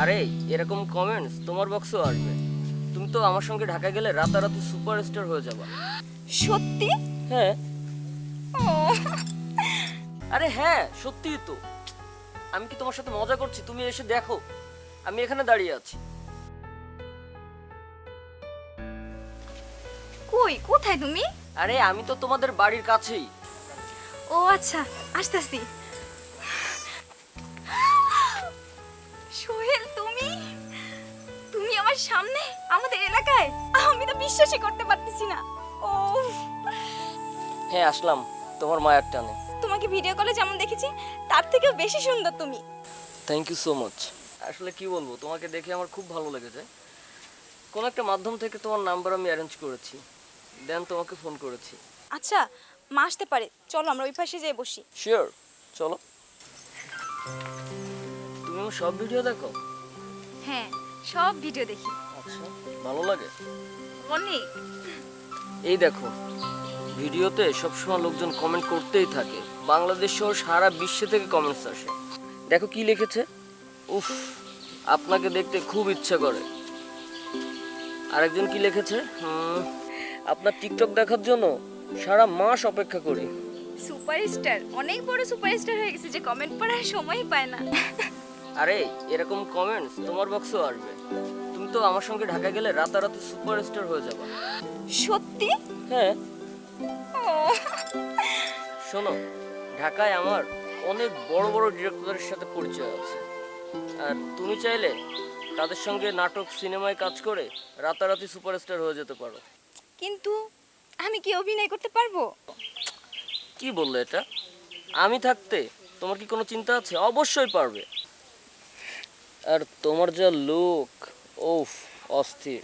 আরে এরকম কমেন্টস তোমার বক্সেও আসবে। তুমি তো আমার সঙ্গে ঢাকায় গেলে রাতারাতি সুপারস্টার হয়ে যাবে। সত্যি? হ্যাঁ। ও আরে হ্যাঁ, সত্যিই তো। আমি কি তোমার সাথে মজা করছি? তুমি এসে দেখো, আমি এখানে দাঁড়িয়ে আছি। কই, কোথায় তুমি? আরে আমি তো তোমাদের বাড়ির কাছেই। ও আচ্ছা, আসতেছি। সোহেল, তুমি তুমি আমার সামনে, আমাদের এলাকায়? আমি তো বিশ্বাসই করতে পারতেছি না। ও হ্যাঁ, আসলাম তোমার মায়ের টানে। তোমাকে ভিডিও কলে যেমন দেখেছি তার থেকেও বেশি সুন্দর তুমি। Thank you so much. আসলে কি বলবো, তোমাকে দেখে আমার খুব ভালো লেগেছে। কোন একটা মাধ্যম থেকে তোমার নাম্বার আমি অ্যারেঞ্জ করেছি, দেন তোমাকে ফোন করেছি। আচ্ছা, মা আসতে পারে, চলো আমরা ওই পাশে যেয়ে বসি। শিওর, চলো। তুমি আমার সব ভিডিও দেখো? হ্যাঁ, সব ভিডিও দেখি। আচ্ছা, ভালো লাগে? অনেক। এই দেখো, ভিডিওতে সবসময় লোকজন কমেন্ট করতেই থাকে। বাংলাদেশ সহ সারা বিশ্বে থেকে কমেন্টস আসে। দেখো কি লিখেছে, উফ আপনাকে দেখতে খুব ইচ্ছা করে। আরেকজন কি লিখেছে, আপনার টিকটক দেখার জন্য সারা মাস অপেক্ষা করি। সুপারস্টার, অনেক বড় সুপারস্টার হয়ে গেছে যে কমেন্ট পড়ার সময়ই পায় না। আরে এরকম কমেন্টস তোমার বক্সেও আসবে। তুমি তো আমার সঙ্গে ঢাকায় গেলে রাতারাতি সুপারস্টার হয়ে যাবে। সত্যি? হ্যাঁ। ও শোনো, ঢাকায় আমার অনেক বড় বড় ডিরেক্টরের সাথে পরিচয় আছে। আর তুমি চাইলে তাদের সঙ্গে নাটক সিনেমায় কাজ করে রাতারাতি সুপারস্টার হয়ে যেতে পারো। কিন্তু আমি কি অভিনয় করতে পারবো? কি বললে এটা? আমি থাকতে তোমার কি কোনো চিন্তা আছে? অবশ্যই পারবে। আর তোমার যা লুক, ওফ, অস্থির।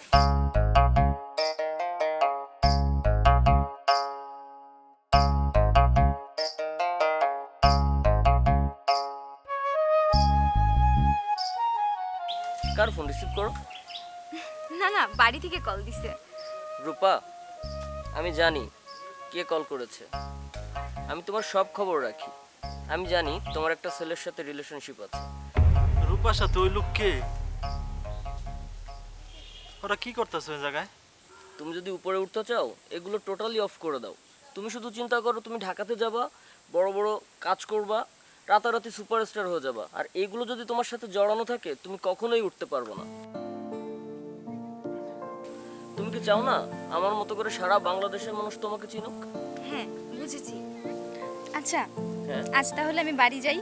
কার ফোন রিসিভ করো? না না, বাড়ি থেকে কল দিছে। রূপা, আমি জানি কে কল করেছে। আমি তোমার সব খবর রাখি। আমি জানি তোমার একটা ছেলের সাথে রিলেশনশিপ আছে। রূপার সাথে ওই লোক কে? ওরা কি করতেছে ওই জায়গায়? তুমি যদি উপরে উঠতে চাও, এগুলো টোটালি অফ করে দাও। তুমি শুধু চিন্তা করো তুমি ঢাকাতে যাবা, বড় বড় কাজ করবা, রাতারাতি সুপারস্টার হয়ে যাবা। আর এইগুলো যদি তোমার সাথে জড়ানো থাকে, তুমি কখনোই উঠতে পারবে না। তুমি কি চাও না আমার মতো করে সারা বাংলাদেশের মানুষ তোমাকে চিনুক? হ্যাঁ, বুঝেছি। আচ্ছা, হ্যাঁ। আজ তাহলে আমি বাড়ি যাই,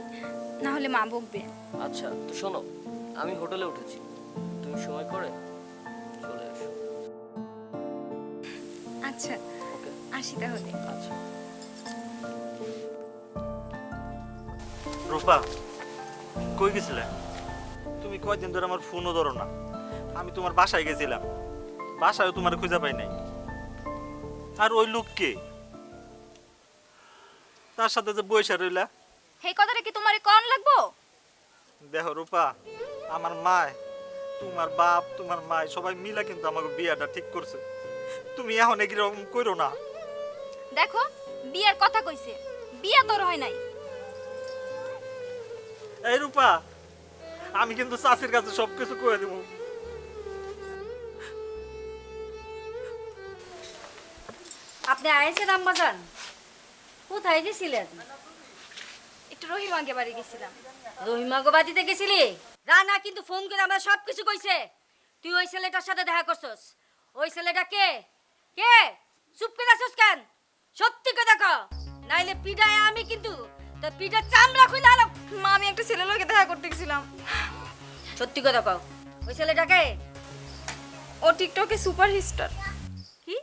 না হলে মা বকবে। আচ্ছা, তো শোনো, আমি হোটেলে উঠেছি, তুমি সময় করে চলে এসো। আচ্ছা, ওকে। আসি তাহলে। আচ্ছা। রূপা, কই গেছিলে? তুমি কয়দিন ধরে আমার ফোনও ধরো না। আমি তোমার বাসায় গেছিলাম, বাসায় তোমার খুঁজে পাই নাই। আর ওই লোক কে? তার সাথে যে বইসা রইলা। এই কথাটা কি তোমারে কোন লাগবো? দেখো রূপা, আমার মায়, তোমার বাপ, তোমার মায় সবাই মিলা কিন্তু আমাকে বিয়াটা ঠিক করছে। তুমি এখন এরকম করো না। দেখো, বিয়ার কথা কইছে, বিয়া তোর হয় নাই। এই রূপা, আমি কিন্তু চাষির কাছে সবকিছু কয়ে দেবো। আপনি আইছেন আম্মাজান? কোথায় গেছিলেন? একটু রহিমাকে বাড়ি গেছিলাম। রহিমাগো বাড়িতে গেছিলি? রানা কিন্তু ফোন করে আমরা সব কিছু কইছে। তুই ওই ছেলেটার সাথে দেখা করছস। ওই ছেলেটা কে? কে? চুপ করে আছিস কেন? সত্যি করে দেখো, নাইলে পিডায় আমি কিন্তু তোর পিডার চামড়া খুলে আলাম। মা, আমি একটা ছেলের লগে দেখা করতে গেছিলাম। সত্যি করে দেখো, ওই ছেলেটা কে? ও টিকটকে সুপারস্টার। কি?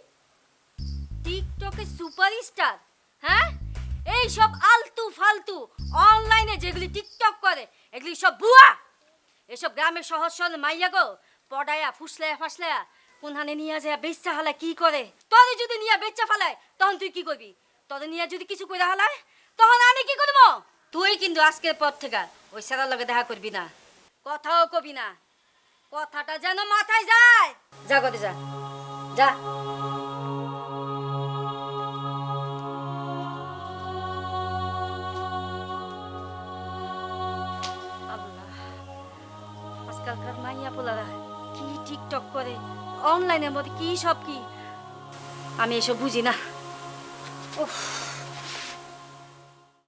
টিকটকে সুপারস্টার? হ্যাঁ, এই সব আলতু ফালতু অনলাইনে যেগুলি টিকটক করে এগুলি সব ভুয়া। এসব গ্রামের সহজ সরল মাইয়া গো পড়ায়া ফুসলায়া ফাসলায়া কোনখানে নিয়ে যায় বেচ্চা হালায় কি করে? তোরে যদি নিয়ে বেচ্চা ফালায় তখন তুই কি করবি? তোরে নিয়ে যদি কিছু করে হালায় তখন আমি কি করব? তুই কিন্তু আজকের পর থেকে ওই সারার লগে দেখা করবি না, কথাও কবি না। কথাটা যেন মাথায় যায়। যা করে যা, যা। আল্লাহ, আজকাল আজকালকার মাইয়া পোলারা কি টিকটক করে, অনলাইনের মধ্যে কি সব কি, আমি এসব বুঝি না। উফ